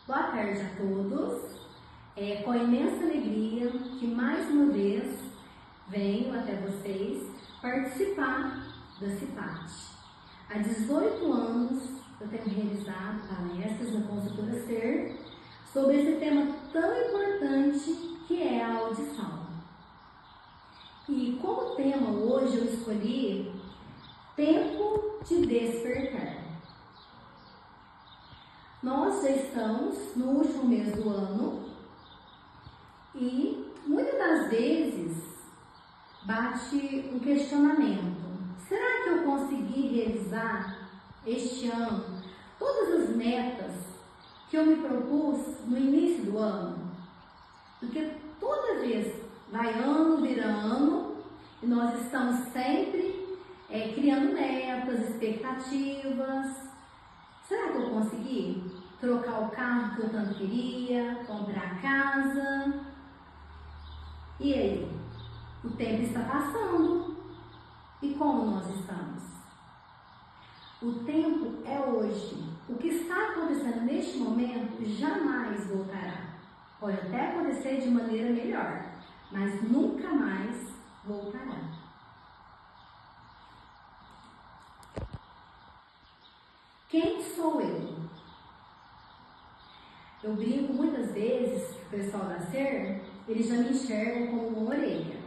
Boa tarde a todos. É com imensa alegria que mais uma vez venho até vocês participar da CIPAT. Há 18 anos eu tenho realizado palestras na Consultora Ser sobre esse tema tão importante que é a audição. E como tema hoje eu escolhi Tempo de Despertar. Nós já estamos no último mês do ano e muitas das vezes bate um questionamento. Será que eu consegui realizar este ano todas as metas que eu me propus no início do ano? Porque toda vez vai ano, vira ano e nós estamos sempre criando metas, expectativas. Será que eu consegui trocar o carro que eu tanto queria, comprar a casa? E aí? O tempo está passando. E como nós estamos? O tempo é hoje. O que está acontecendo neste momento jamais voltará. Pode até acontecer de maneira melhor, mas nunca mais voltará. Quem sou eu? Eu brinco muitas vezes que o pessoal da Ser, eles já me enxergam como uma orelha,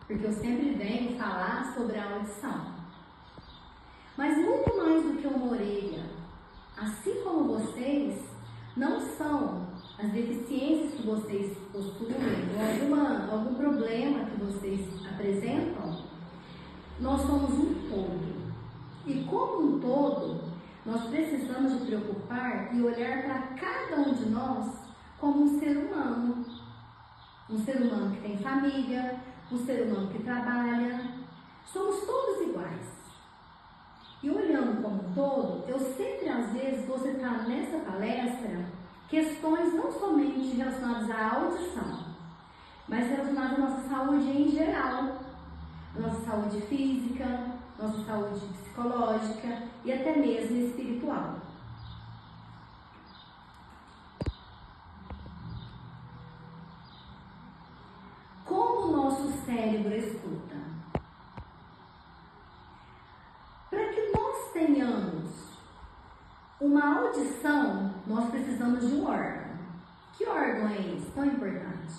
porque eu sempre venho falar sobre a audição. Mas muito mais do que uma orelha, assim como vocês, não são as deficiências que vocês possuem ou algum problema que vocês apresentam, nós somos um todo. E como um todo, nós precisamos nos preocupar e olhar para cada um de nós como um ser humano. Um ser humano que tem família, um ser humano que trabalha. Somos todos iguais. E olhando como um todo, eu sempre às vezes vou citar nessa palestra questões não somente relacionadas à audição, mas relacionadas à nossa saúde em geral. Nossa saúde física, nossa saúde psicológica e até mesmo espiritual. Como o nosso cérebro escuta? Para que nós tenhamos uma audição, nós precisamos de um órgão. Que órgão é esse tão importante?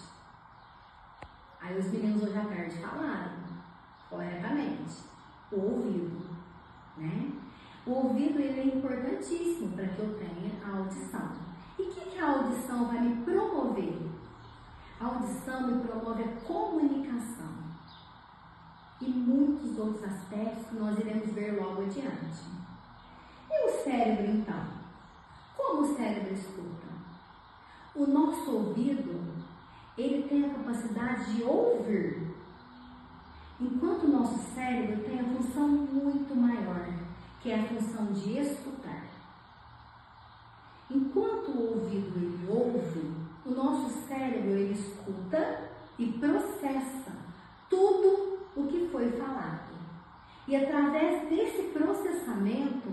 Aí os meninos hoje à tarde falaram corretamente. O ouvido, né? O ouvido ele é importantíssimo para que eu tenha a audição. E o que a audição vai me promover? A audição me promove a comunicação e muitos outros aspectos que nós iremos ver logo adiante. E o cérebro, então? Como o cérebro escuta? O nosso ouvido, ele tem a capacidade de ouvir, enquanto o nosso cérebro tem a função muito maior, que é a função de escutar. Enquanto o ouvido ele ouve, o nosso cérebro ele escuta e processa tudo o que foi falado. E através desse processamento,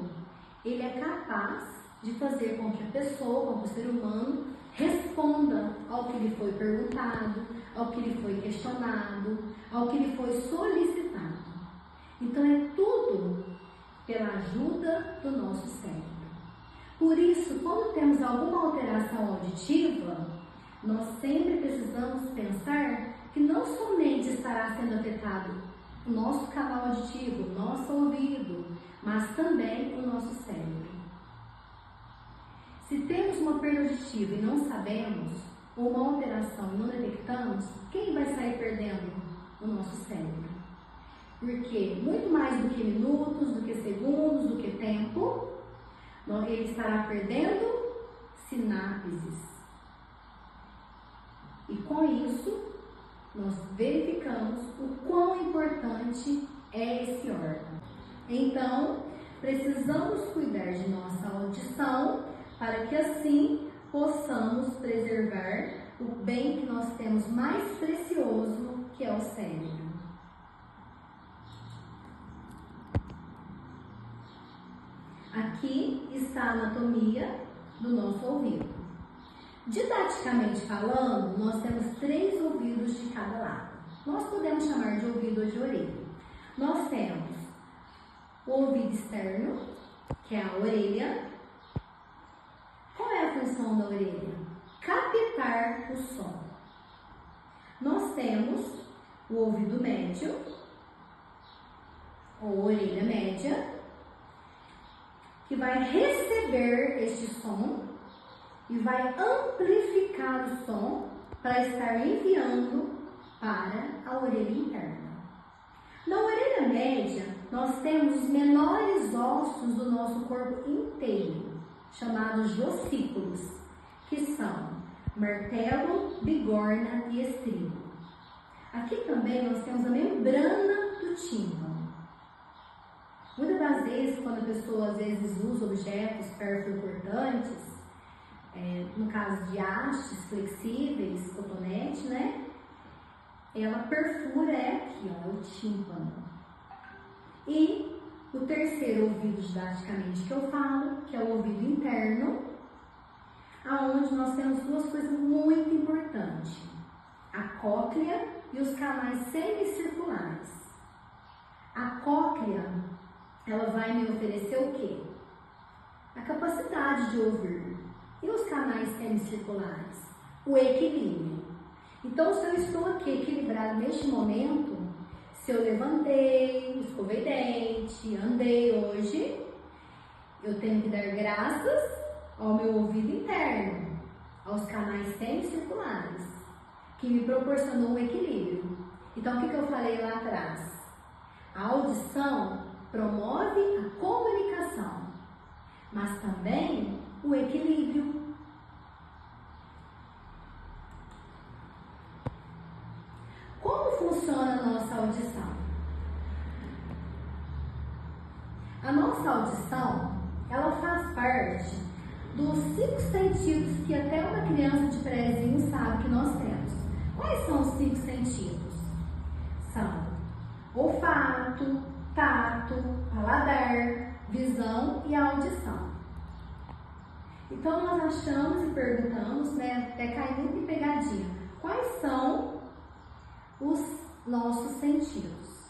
ele é capaz de fazer com que a pessoa, com que o ser humano, responda ao que lhe foi perguntado, ao que lhe foi questionado, ao que lhe foi solicitado. Então é tudo pela ajuda do nosso cérebro. Por isso, quando temos alguma alteração auditiva, nós sempre precisamos pensar que não somente estará sendo afetado o nosso canal auditivo, o nosso ouvido, mas também o nosso cérebro. Se temos uma perda auditiva e não sabemos, ou uma alteração e não detectamos, quem vai sair perdendo? O nosso cérebro. Porque muito mais do que minutos, do que segundos, do que tempo, ele estará perdendo sinapses. E com isso, nós verificamos o quão importante é esse órgão. Então, precisamos cuidar de nossa audição para que assim possamos preservar o bem que nós temos mais precioso, que é o cérebro. Aqui está a anatomia do nosso ouvido. Didaticamente falando, nós temos 3 ouvidos de cada lado. Nós podemos chamar de ouvido ou de orelha. Nós temos o ouvido externo, que é a orelha. Qual é a função da orelha? Captar o som. Nós temos o ouvido médio, ou orelha média, que vai receber este som e vai amplificar o som para estar enviando para a orelha interna. Na orelha média, nós temos os menores ossos do nosso corpo inteiro, chamados de ossículos, que são martelo, bigorna e estribo. Aqui também nós temos a membrana do tímpano. Muitas das vezes, quando a pessoa às vezes usa objetos perfurocortantes, no caso de hastes flexíveis, cotonete, né? Ela perfura aqui, ó, o tímpano. E o terceiro ouvido didaticamente que eu falo, que é o ouvido interno, aonde nós temos 2 coisas muito importantes: a cóclea e os canais semicirculares. A cóclea, ela vai me oferecer o quê? A capacidade de ouvir. E os canais semicirculares? O equilíbrio. Então, se eu estou aqui equilibrado neste momento, se eu levantei, escovei dente, andei hoje, eu tenho que dar graças ao meu ouvido interno, aos canais semicirculares, que me proporcionou um equilíbrio. Então, o que eu falei lá atrás? A audição promove a comunicação, mas também o equilíbrio. Como funciona a nossa audição? A nossa audição, ela faz parte dos 5 sentidos que até uma criança de prézinho sabe que nós temos. Quais são os 5 sentidos? São olfato, tato, paladar, visão e audição. Então nós achamos e perguntamos, né, até cai muito em pegadinha, quais são os nossos sentidos?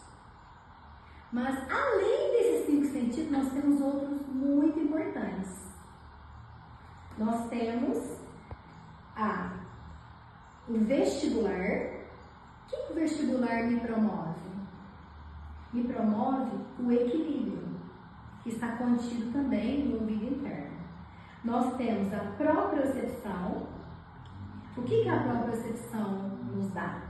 Mas além desses 5 sentidos, nós temos outros muito importantes. Nós temos o vestibular. O que o vestibular me promove? Me promove o equilíbrio, que está contido também no ouvido interno. Nós temos a propriocepção. O que a propriocepção nos dá?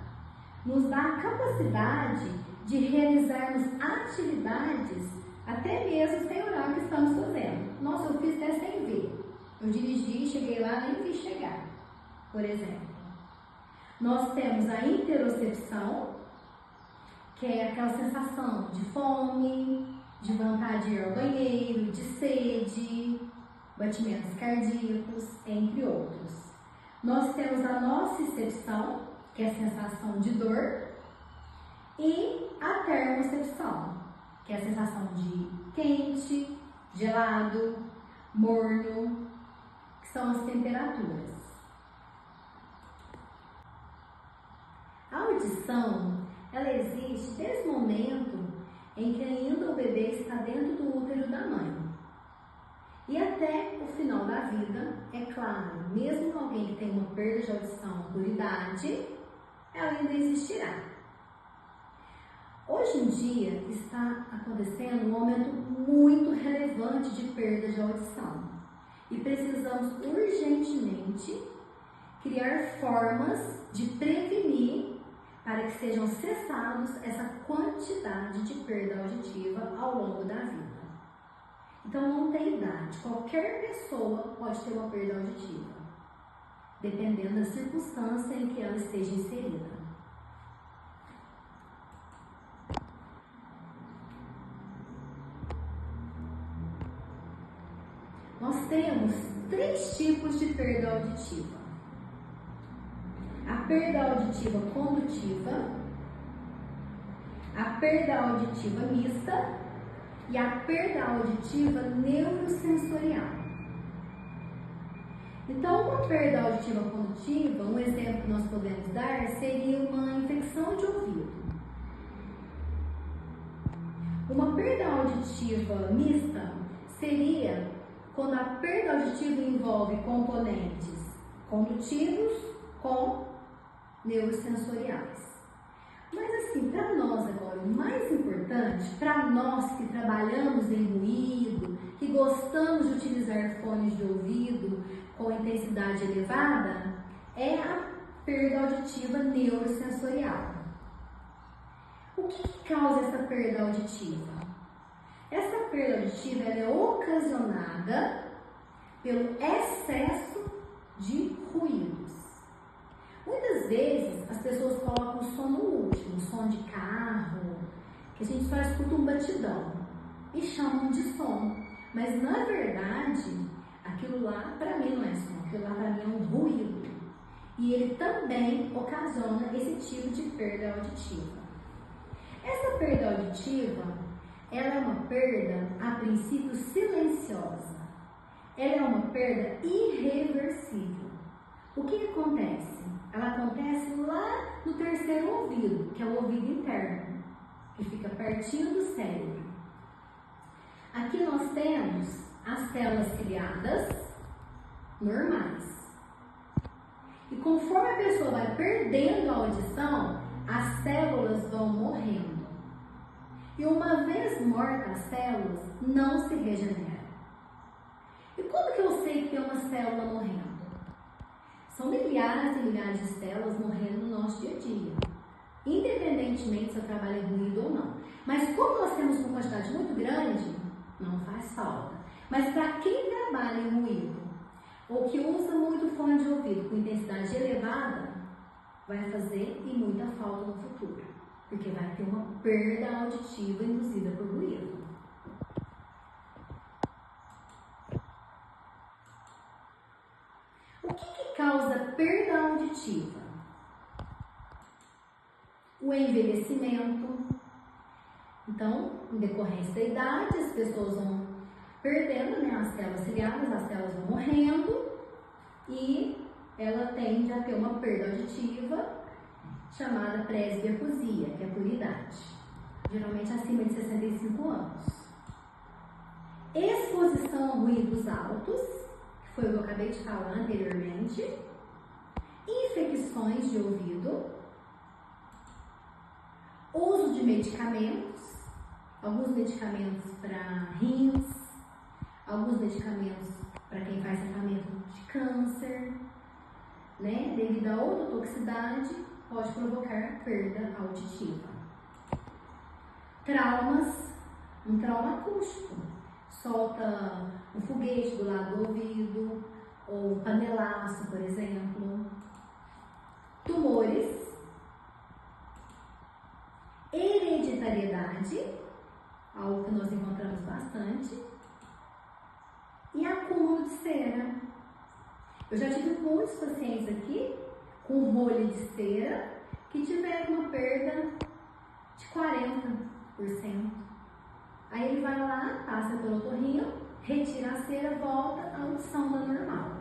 Nos dá a capacidade de realizarmos atividades até mesmo sem olhar o que estamos fazendo. Nossa, eu fiz até sem ver. Eu dirigi, cheguei lá, nem vi chegar, por exemplo. Nós temos a interocepção, que é aquela sensação de fome, de vontade de ir ao banheiro, de sede, batimentos cardíacos, entre outros. Nós temos a nocicepção, que é a sensação de dor, e a termocepção, que é a sensação de quente, gelado, morno, que são as temperaturas. A audição, ela existe desde o momento em que ainda o bebê está dentro do útero da mãe. E até o final da vida, é claro, mesmo alguém que tem uma perda de audição por idade, ela ainda existirá. Hoje em dia está acontecendo um aumento muito relevante de perda de audição e precisamos urgentemente criar formas de prevenir para que sejam cessados essa quantidade de perda auditiva ao longo da vida. Então não tem idade, qualquer pessoa pode ter uma perda auditiva, dependendo da circunstância em que ela esteja inserida. Nós temos 3 tipos de perda auditiva: a perda auditiva condutiva, a perda auditiva mista e a perda auditiva neurosensorial. Então, uma perda auditiva condutiva, um exemplo que nós podemos dar seria uma infecção de ouvido. Uma perda auditiva mista seria quando a perda auditiva envolve componentes condutivos com neurosensoriais. Mas assim, para nós agora, o mais importante, para nós que trabalhamos em ruído, que gostamos de utilizar fones de ouvido com intensidade elevada, é a perda auditiva neurosensorial. O que causa essa perda auditiva? Essa perda auditiva ela é ocasionada pelo excesso de ruídos. Muitas vezes as pessoas colocam o som no último, som de carro, que a gente só escuta um batidão e chamam de som. Mas na verdade, aquilo lá para mim não é som, aquilo lá para mim é um ruído. E ele também ocasiona esse tipo de perda auditiva. Essa perda auditiva, ela é uma perda a princípio silenciosa. Ela é uma perda irreversível. O que acontece? Ela acontece lá no terceiro ouvido, que é o ouvido interno, que fica pertinho do cérebro. Aqui nós temos as células ciliadas normais. E conforme a pessoa vai perdendo a audição, as células vão morrendo. E uma vez mortas as células, não se regeneram. E como que eu sei que tem uma célula morrendo? São milhares e milhares de células morrendo no nosso dia a dia, independentemente se eu trabalho em ruído ou não. Mas como nós temos uma quantidade muito grande, não faz falta. Mas para quem trabalha em ruído, ou que usa muito fone de ouvido com intensidade elevada, vai fazer e muita falta no futuro, porque vai ter uma perda auditiva induzida por ruído. O que causa perda auditiva? O envelhecimento. Então, em decorrência da idade, as pessoas vão perdendo, né, as células ciliadas, as células vão morrendo e ela tende a ter uma perda auditiva chamada presbiacusia, que é por idade, geralmente acima de 65 anos. Exposição a ruídos altos, que foi o que eu acabei de falar anteriormente, infecções de ouvido, uso de medicamentos, alguns medicamentos para rins, alguns medicamentos para quem faz tratamento de câncer, né? Devido a ototoxicidade, pode provocar perda auditiva. Traumas, um trauma acústico, solta um foguete do lado do ouvido, ou um panelaço, por exemplo. Tumores, hereditariedade, algo que nós encontramos bastante, e acúmulo de cera. Eu já tive muitos pacientes aqui com rolha de cera que tiveram uma perda de 40%. Aí ele vai lá, passa pelo otorrino, retira a cera, volta à audição da normal.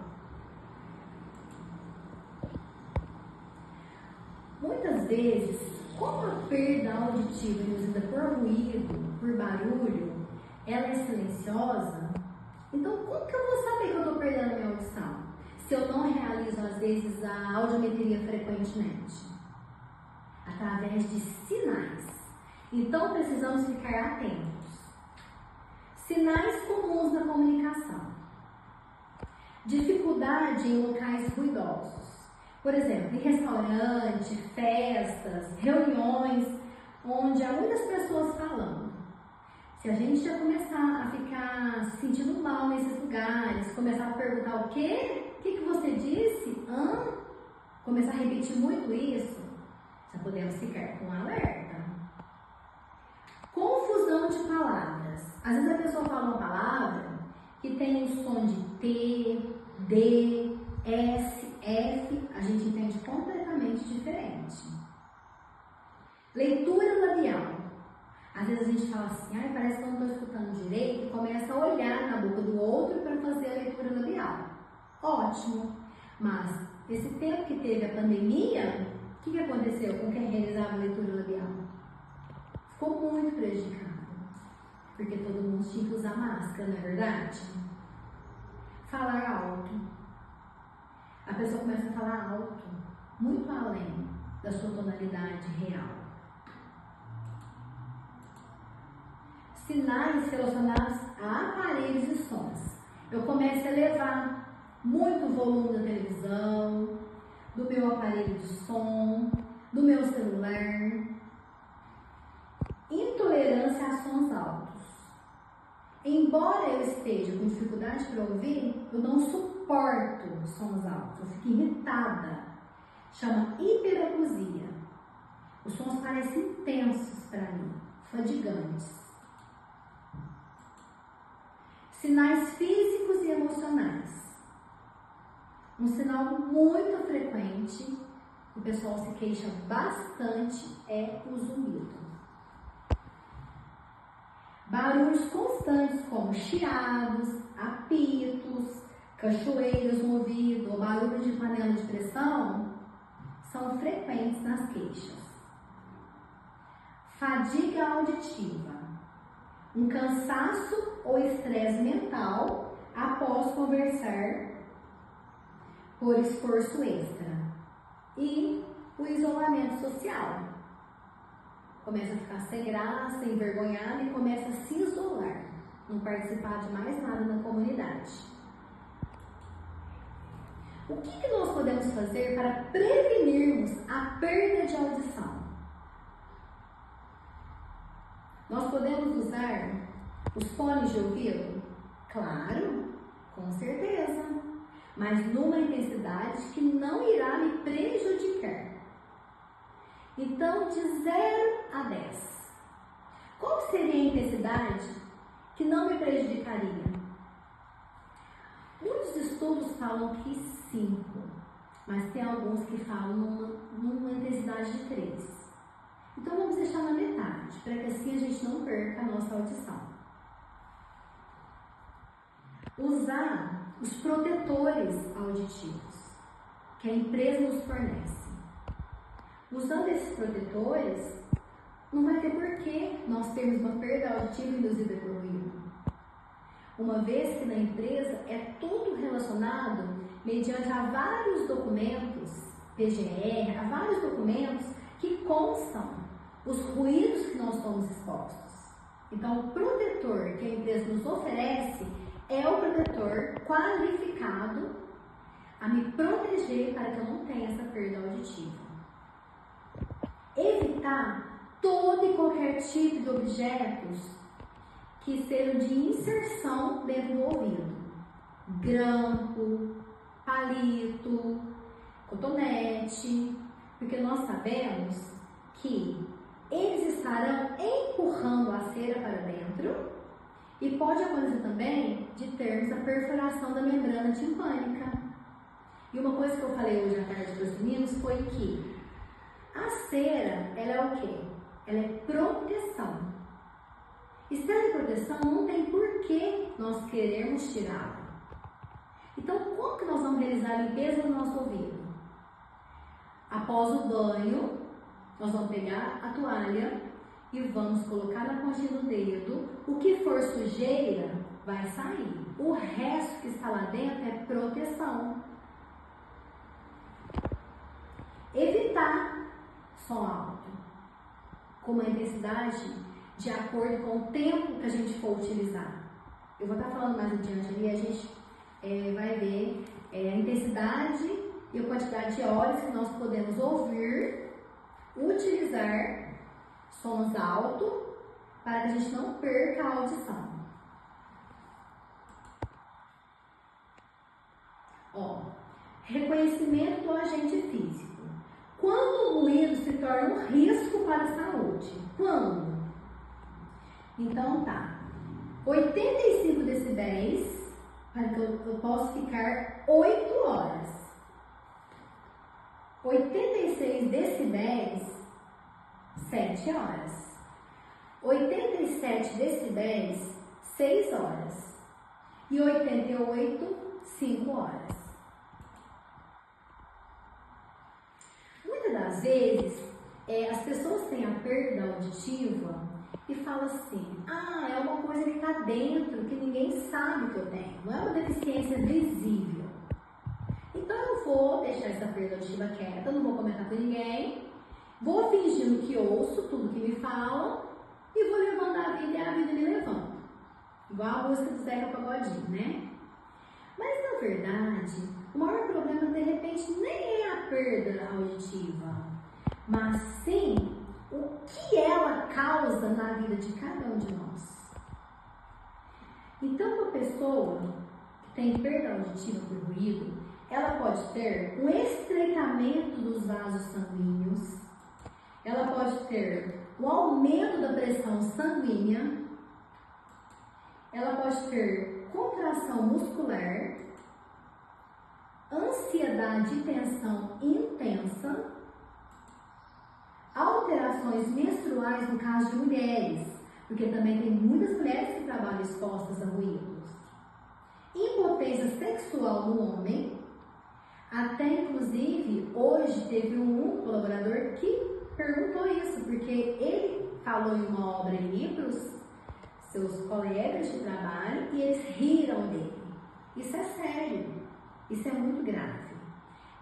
Muitas vezes, como a perda auditiva induzida por ruído, por barulho, ela é silenciosa, então como que eu vou saber que eu estou perdendo a minha audição? Se eu não realizo, às vezes, a audiometria frequentemente? Através de sinais. Então, precisamos ficar atentos. Sinais comuns na comunicação. Dificuldade em locais ruidosos. Por exemplo, em restaurante, festas, reuniões, onde há muitas pessoas falando. Se a gente já começar a ficar se sentindo mal nesses lugares, começar a perguntar o quê? O que você disse? Começar a repetir muito isso, já podemos ficar com alerta. Confusão de palavras. Às vezes a pessoa fala uma palavra que tem um som de T, D, S, F, a gente entende completamente diferente. Leitura labial. Às vezes a gente fala assim, parece que eu não estou escutando direito, e começa a olhar na boca do outro para fazer a leitura labial. ótimo. Mas, esse tempo que teve a pandemia, o que aconteceu com quem realizava a leitura labial? Ficou muito prejudicado, porque todo mundo tinha que usar máscara, não é verdade? Falar alto. A pessoa começa a falar alto, muito além da sua tonalidade real. Sinais relacionados a aparelhos e sons. Eu começo a elevar muito o volume da televisão, do meu aparelho de som, do meu celular. Intolerância a sons altos. Embora eu esteja com dificuldade para ouvir, eu não suporto sons altos, eu fico irritada. Chama hiperacusia. Os sons parecem intensos para mim, fadigantes. Sinais físicos e emocionais. Um sinal muito frequente, o pessoal se queixa bastante, é o zumbido. Barulhos constantes como chiados, apitos, cachoeiras no ouvido ou barulho de panela de pressão são frequentes nas queixas. Fadiga auditiva. Um cansaço ou estresse mental após conversar por esforço extra. E o isolamento social. Começa a ficar sem graça, envergonhado e começa a se isolar. Não participar de mais nada na comunidade. O que nós podemos fazer para prevenirmos a perda de audição? Nós podemos usar os fones de ouvido? Claro, com certeza. Mas numa intensidade que não irá me prejudicar. Então, de 0 a 10. Qual seria a intensidade que não me prejudicaria? Muitos estudos falam que 5, mas tem alguns que falam numa intensidade de 3. Então, vamos deixar na metade, para que assim a gente não perca a nossa audição. Usar os protetores auditivos, que a empresa nos fornece. Usando esses protetores, não vai ter porquê nós termos uma perda auditiva induzida por ruído. Uma vez que na empresa é tudo relacionado mediante a vários documentos, PGR, a vários documentos que constam os ruídos que nós estamos expostos. Então, o protetor que a empresa nos oferece é o protetor qualificado a me proteger para que eu não tenha essa perda auditiva. Evitar todo e qualquer tipo de objetos que sejam de inserção dentro do ouvido. Grampo, palito, cotonete, porque nós sabemos que eles estarão empurrando a cera para dentro e pode acontecer também de termos a perfuração da membrana timpânica. E uma coisa que eu falei hoje à tarde para os meninos foi que a cera, ela é o quê? Ela é proteção. E se ela é proteção, não tem porquê nós querermos tirá-la. Então, como que nós vamos realizar a limpeza do nosso ouvido? Após o banho, nós vamos pegar a toalha e vamos colocar na pontinha do dedo. O que for sujeira vai sair. O resto que está lá dentro é proteção. Evitar som alto, com uma intensidade de acordo com o tempo que a gente for utilizar. Eu vou estar falando mais adiante ali, a gente vai ver a intensidade e a quantidade de horas que nós podemos ouvir, utilizar sons altos para que a gente não perca a audição. Reconhecimento do agente físico. Quando o ruído se torna um risco para a saúde? Quando? Então tá, 85 decibéis, para que eu possa ficar 8 horas. 86 decibéis, 7 horas. 87 decibéis, 6 horas. E 88, 5 horas. das vezes, as pessoas têm a perda auditiva e falam assim, é uma coisa que está dentro, que ninguém sabe que eu tenho, não é uma deficiência visível. Então eu vou deixar essa perda auditiva quieta, não vou comentar com ninguém, vou fingindo que ouço tudo que me falam e vou levando a vida e a vida me levando. Igual a música do Zeca Pagodinho, né? Mas na verdade, o maior problema de repente nem é a perda auditiva, mas sim o que ela causa na vida de cada um de nós. Então, uma pessoa que tem perda auditiva por ruído, ela pode ter um estreitamento dos vasos sanguíneos, ela pode ter um aumento da pressão sanguínea, ela pode ter contração muscular, ansiedade e tensão intensa, alterações menstruais no caso de mulheres, porque também tem muitas mulheres que trabalham expostas a ruídos, impotência sexual no homem, até inclusive hoje teve um colaborador que perguntou isso, porque ele falou em uma obra aí para os seus colegas de trabalho e eles riram dele. Isso é sério, isso é muito grave.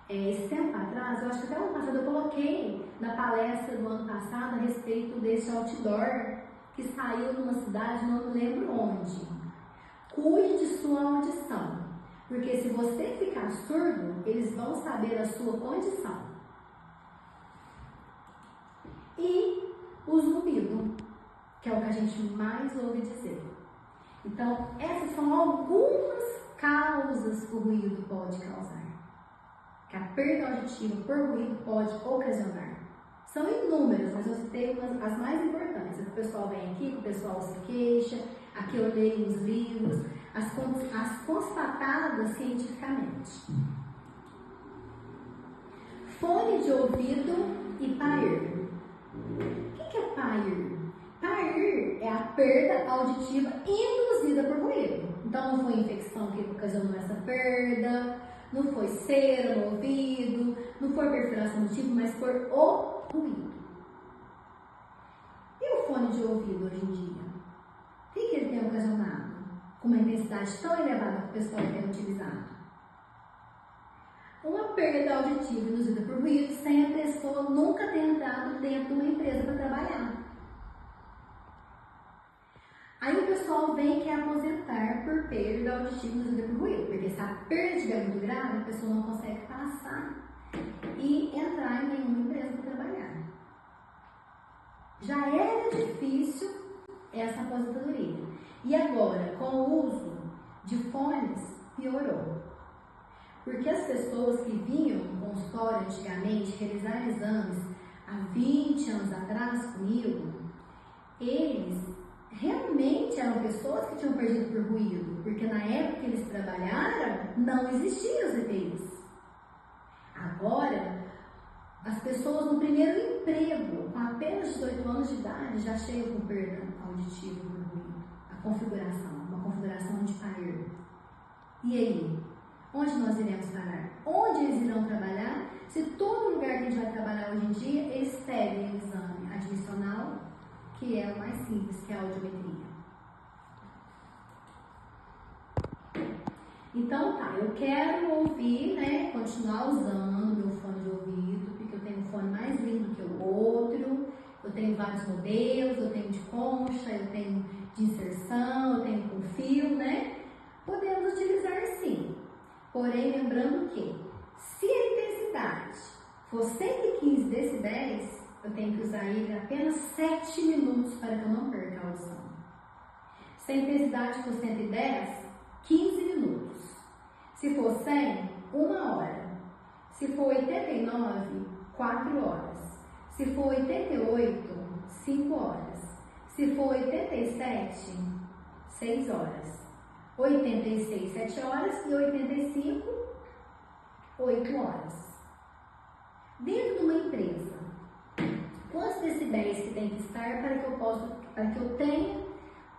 Esse tempo atrás, eu acho que até o ano passado eu coloquei na palestra do ano passado a respeito desse outdoor que saiu numa cidade, não lembro onde. Cuide de sua audição, porque se você ficar surdo, eles vão saber a sua condição. E o zumbido, que é o que a gente mais ouve dizer. Então, essas são algumas causas que o ruído pode causar, que a perda auditiva por ruído pode ocasionar. São inúmeras, mas eu citei as mais importantes. O pessoal vem aqui, o pessoal se queixa, aqui eu leio os livros, as constatadas cientificamente. Fone de ouvido e PAIR. O que é PAIR? PAIR é a perda auditiva induzida por ruído. Então não foi infecção que ocasionou essa perda, não foi cera no ouvido, não foi perfuração do tipo, mas foi o ruído. E o fone de ouvido hoje em dia? O que ele tem ocasionado? Com uma intensidade tão elevada que o pessoal tem utilizado? Uma perda auditiva induzida por ruído sem a pessoa nunca ter entrado dentro de uma empresa para trabalhar. Aí o pessoal vem e quer aposentar por perda auditiva induzida por ruído, porque se a perda é muito grave, a pessoa não consegue passar e entrar em nenhuma empresa para trabalhar. Já era difícil essa aposentadoria. E agora, com o uso de fones, piorou. Porque as pessoas que vinham no consultório antigamente realizar exames há 20 anos atrás comigo, eles realmente eram pessoas que tinham perdido por ruído, porque na época que eles trabalharam, não existiam os EPIs. Agora, as pessoas no primeiro emprego, com apenas 18 anos de idade, já chegam com perda auditiva por ruído. A configuração, uma configuração de PAIR. E aí? Onde nós iremos parar? Onde eles irão trabalhar? Se todo lugar que a gente vai trabalhar hoje em dia, eles pedem o exame admissional, que é o mais simples, que é a audiometria. Então tá, eu quero ouvir, né, continuar usando meu fone de ouvido, porque eu tenho um fone mais lindo que o outro, eu tenho vários modelos, eu tenho de concha, eu tenho de inserção, eu tenho com fio, né? Podemos utilizar sim. Porém, lembrando que, se a intensidade for 115 decibéis, eu tenho que usar ele apenas 7 minutos para que eu não perca a audição. Se a intensidade for 110, 15 minutos. Se for 100, 1 hora. Se for 89, 4 horas. Se for 88, 5 horas. Se for 87, 6 horas. 86, 7 horas e 85, 8 horas. Dentro de uma empresa, quantos decibéis que tem que estar para que eu tenha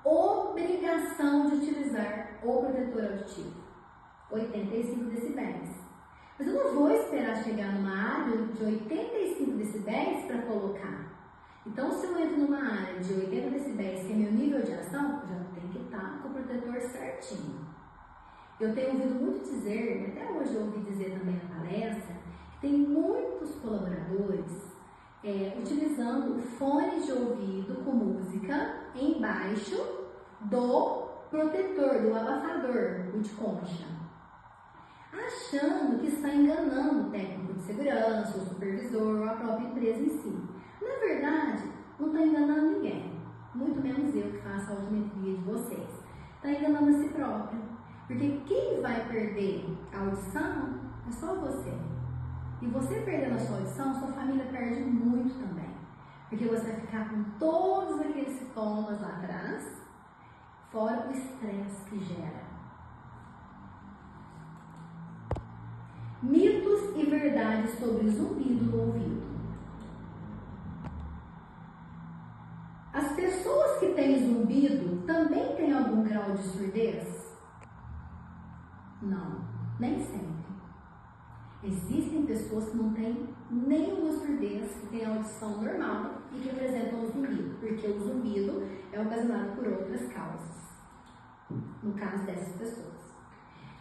obrigação de utilizar o protetor auditivo? 85 decibéis. Mas eu não vou esperar chegar numa área de 85 decibéis para colocar. Então, se eu entro numa área de 80 decibéis, que é meu nível de ação, eu já tenho que estar com o protetor certinho. Eu tenho ouvido muito dizer, até hoje eu ouvi dizer também na palestra, que tem muitos colaboradores utilizando o fone de ouvido com música embaixo do protetor, do abafador, o de concha, achando que está enganando o técnico de segurança, o supervisor ou a própria empresa em si. Na verdade, não está enganando ninguém, muito menos eu que faço a audiometria de vocês. Está enganando a si próprio, porque quem vai perder a audição é só você. E você perdendo a sua audição, sua família perde muito também, porque você vai ficar com todos aqueles sintomas lá atrás, fora o estresse que gera. Mitos e verdades sobre zumbido no ouvido. As pessoas que têm zumbido também têm algum grau de surdez? Não, nem sempre. Existem pessoas que não têm nenhuma surdez, que têm audição normal e que apresentam o zumbido, porque o zumbido é ocasionado por outras causas, no caso dessas pessoas.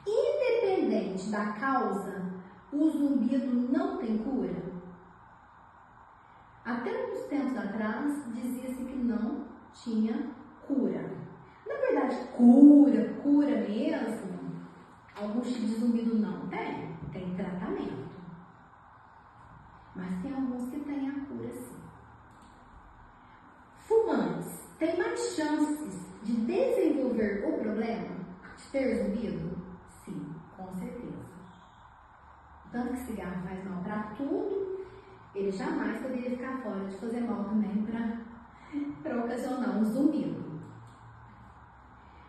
Independente da causa, o zumbido não tem cura? Até uns tempos atrás, dizia-se que não tinha cura. Na verdade, cura mesmo, alguns tipos de zumbido não tem. Tem tratamento, mas tem alguns que têm a cura sim. Fumantes têm mais chances de desenvolver o problema de ter zumbido? Sim, com certeza. Tanto que cigarro faz mal para tudo, ele jamais poderia ficar fora de fazer mal também para ocasionar um zumbido.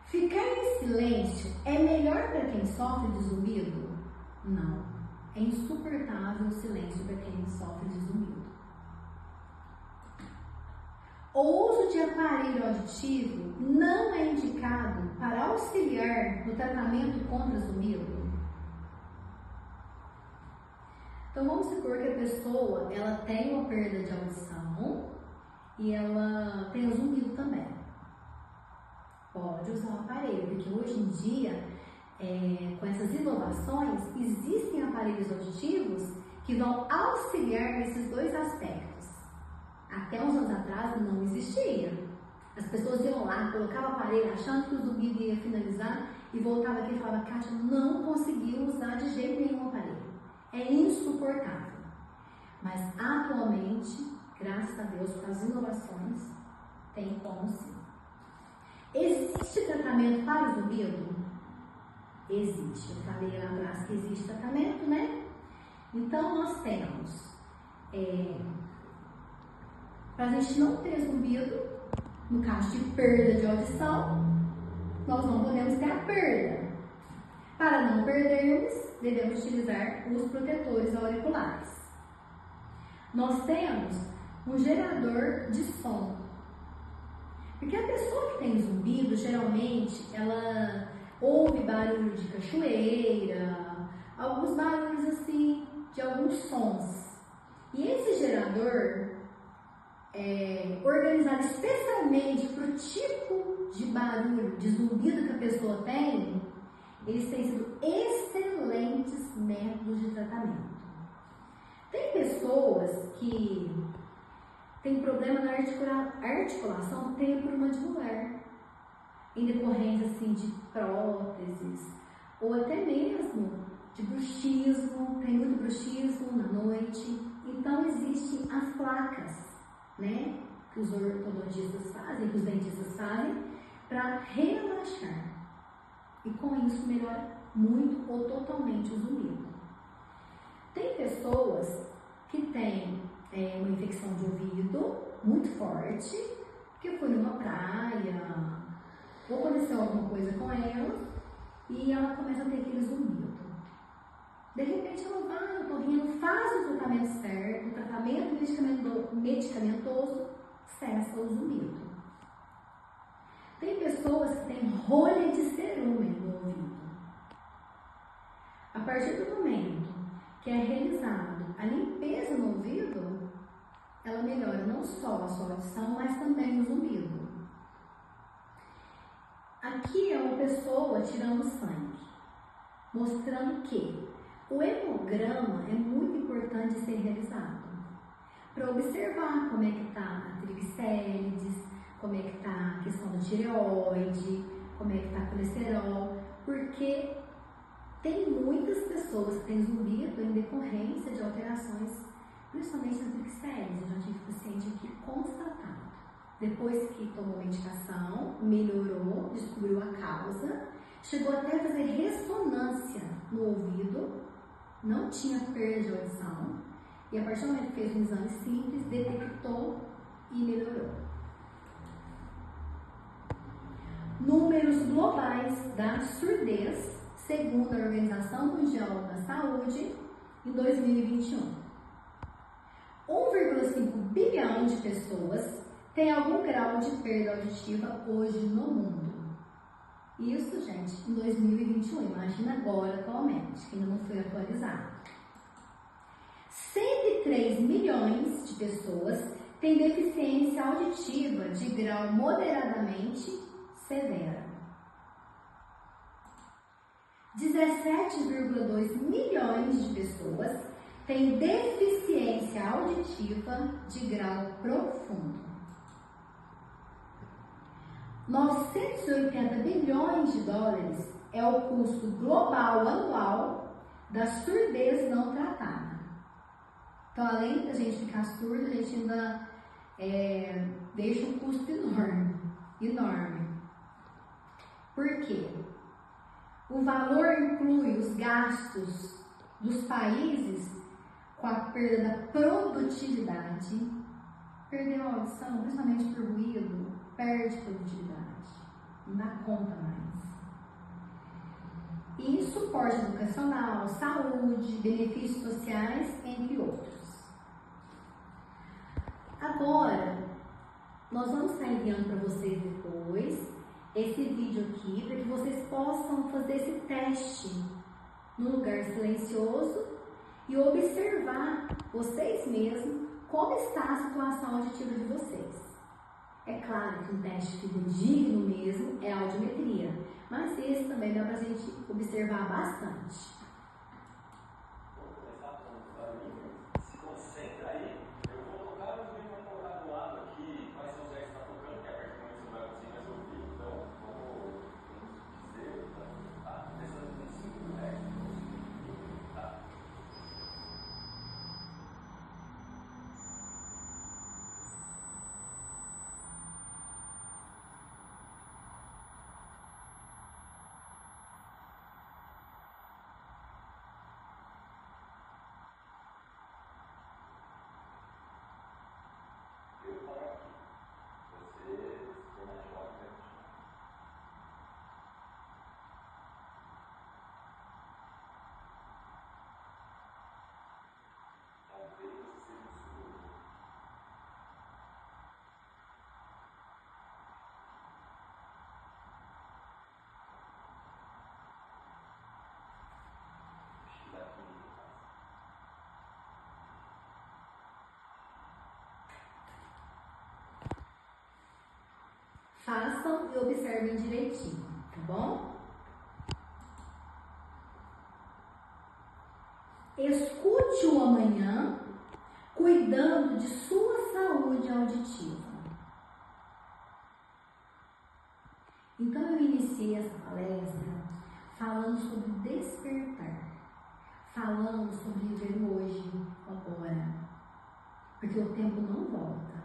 Ficar em silêncio é melhor para quem sofre de zumbido? Não, é insuportável o silêncio para quem sofre de zumbido. O uso de aparelho auditivo não é indicado para auxiliar no tratamento contra zumbido. Então vamos supor que a pessoa ela tem uma perda de audição e ela tem o zumbido também. Pode usar o aparelho, porque hoje em dia com essas inovações, existem aparelhos auditivos que vão auxiliar nesses dois aspectos. Até uns anos atrás não existia. As pessoas iam lá, colocavam o aparelho achando que o zumbido ia finalizar e voltava aqui e falava: Kátia, não conseguiu usar de jeito nenhum o aparelho. É insuportável. Mas atualmente, graças a Deus, com as inovações, tem como sim. Existe tratamento para o zumbido? Existe. Eu falei lá atrás que existe tratamento, né? Então, nós temos, para a gente não ter zumbido, no caso de perda de audição, nós não podemos ter a perda. Para não perdermos, devemos utilizar os protetores auriculares. Nós temos um gerador de som. Porque a pessoa que tem zumbido, geralmente, ela ouve barulho de cachoeira, alguns barulhos assim, de alguns sons. E esse gerador organizado especialmente para o tipo de barulho, de zumbido que a pessoa tem, eles têm sido excelentes métodos de tratamento. Tem pessoas que têm problema na articulação temporomandibular, em decorrência assim, de próteses, ou até mesmo de bruxismo, tem muito bruxismo na noite. Então existem as placas, né, que os ortodontistas fazem, que os dentistas fazem, para relaxar. E com isso melhora muito ou totalmente o zumbido. Tem pessoas que têm uma infecção de ouvido muito forte, que foi numa praia, ou aconteceu alguma coisa com ela, e ela começa a ter aquele zumbido. De repente ela vai no otorrino, faz o tratamento certo, o tratamento medicamentoso, cessa o zumbido. Tem pessoas que têm rolha de cerume no ouvido. A partir do momento que é realizado a limpeza no ouvido, ela melhora não só a sua audição, mas também o zumbido. Aqui é uma pessoa tirando sangue, mostrando que o hemograma é muito importante ser realizado para observar como é que está a triglicérides, como é que está a questão da tireoide, como é que está o colesterol, porque tem muitas pessoas que têm zumbido em decorrência de alterações, principalmente na triglicérides. Eu já tive paciente aqui constatado. Depois que tomou medicação, melhorou, descobriu a causa, chegou até a fazer ressonância no ouvido, não tinha perda de audição, e a partir do momento que fez um exame simples, detectou e melhorou. Números globais da surdez, segundo a Organização Mundial da Saúde, em 2021. 1,5 bilhão de pessoas têm algum grau de perda auditiva hoje no mundo. Isso, gente, em 2021. Imagina agora, atualmente, que ainda não foi atualizado. 103 milhões de pessoas têm deficiência auditiva de grau moderadamente severa. 17,2 milhões de pessoas têm deficiência auditiva de grau profundo. 980 bilhões de dólares é o custo global anual da surdez não tratada. Então, além da gente ficar surdo, a gente ainda deixa um custo enorme. Por quê? O valor inclui os gastos dos países com a perda da produtividade, perdeu a audição, principalmente por ruído, perde produtividade, não dá conta mais. E suporte educacional, saúde, benefícios sociais, entre outros. Agora, nós vamos estar enviando para vocês depois esse vídeo aqui, para que vocês possam fazer esse teste no lugar silencioso e observar vocês mesmos como está a situação auditiva de vocês. É claro que um teste fidedigno mesmo é a audiometria, mas esse também dá para a gente observar bastante. Vamos começar falando do barulhinho. Se concentra aí. Eu vou tocar, mas eu vou colocar do lado aqui quais são os que está tocando, que a partir do momento você não vai conseguir mais ouvir. Então, vamos dizer, tá? Começando com 5 Hz. Tá? Eu paro aqui. Você se torna jovem, vai continuar. Talvez você seja um surdo. Acho que daqui não passa. Façam e observem direitinho, tá bom? Escute o amanhã, cuidando de sua saúde auditiva. Então, eu iniciei essa palestra falando sobre despertar, falando sobre viver hoje, agora, porque o tempo não volta.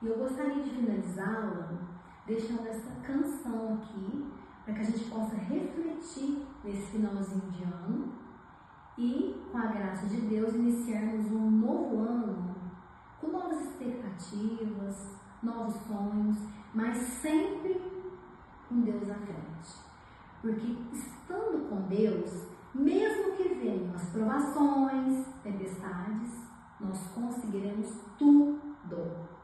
E eu gostaria de finalizá-la deixando essa canção aqui, para que a gente possa refletir nesse finalzinho de ano e, com a graça de Deus, iniciarmos um novo ano com novas expectativas, novos sonhos, mas sempre com Deus à frente. Porque estando com Deus, mesmo que venham as provações, tempestades, nós conseguiremos tudo.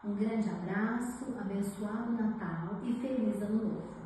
Um grande abraço, abençoado Natal e feliz Ano Novo!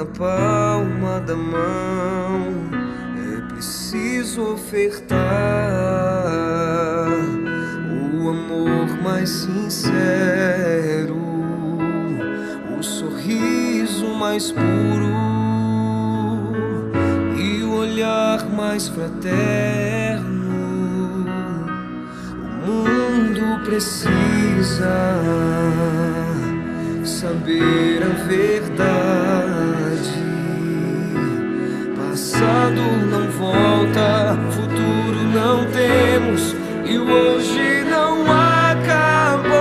na palma da mão. É preciso ofertar o amor mais sincero, o sorriso mais puro e o olhar mais fraterno. O mundo precisa saber a verdade. Passado não volta, futuro não temos e o hoje não acabou.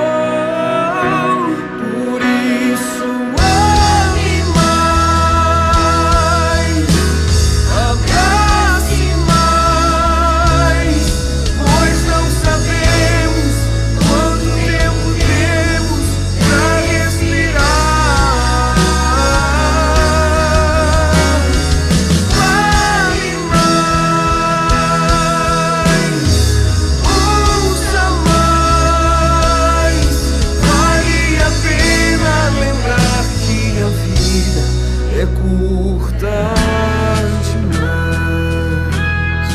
Por isso ame mais, abrace mais, pois não sabemos quanto tempo temos pra respirar. Vale mais, ouça mais, vale a pena lembrar que a vida é curta demais.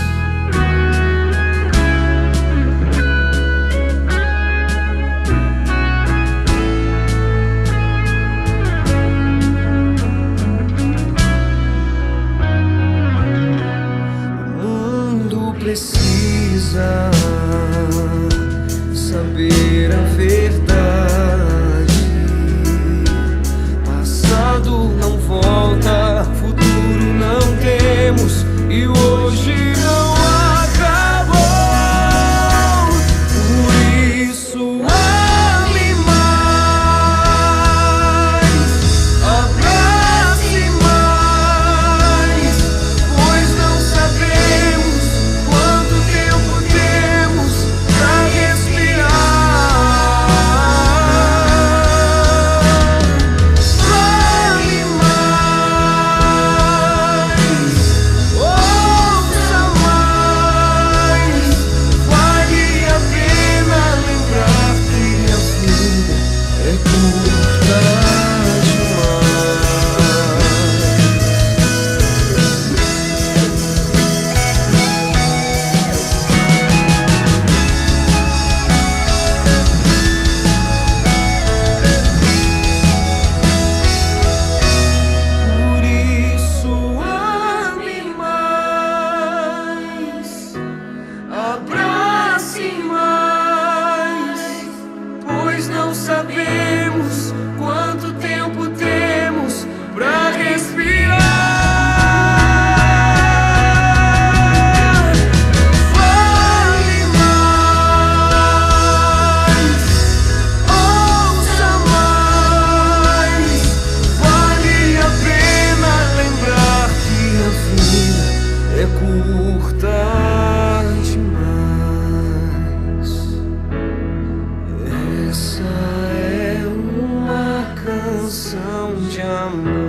O mundo precisa saber a verdade. Passado não volta, futuro não temos e o hoje não acabou. Por isso ame mais, abrace mais, pois não sabemos quanto tempo temos pra respirar. Vale mais, ouça mais, vale a pena lembrar que a vida é curta Por isso ame mais, abrace mais, pois não sabemos quanto tempo temos pra respirar. Vale mais, ouça mais, vale a pena lembrar que a vida é curta demais. Essa é uma canção de amor.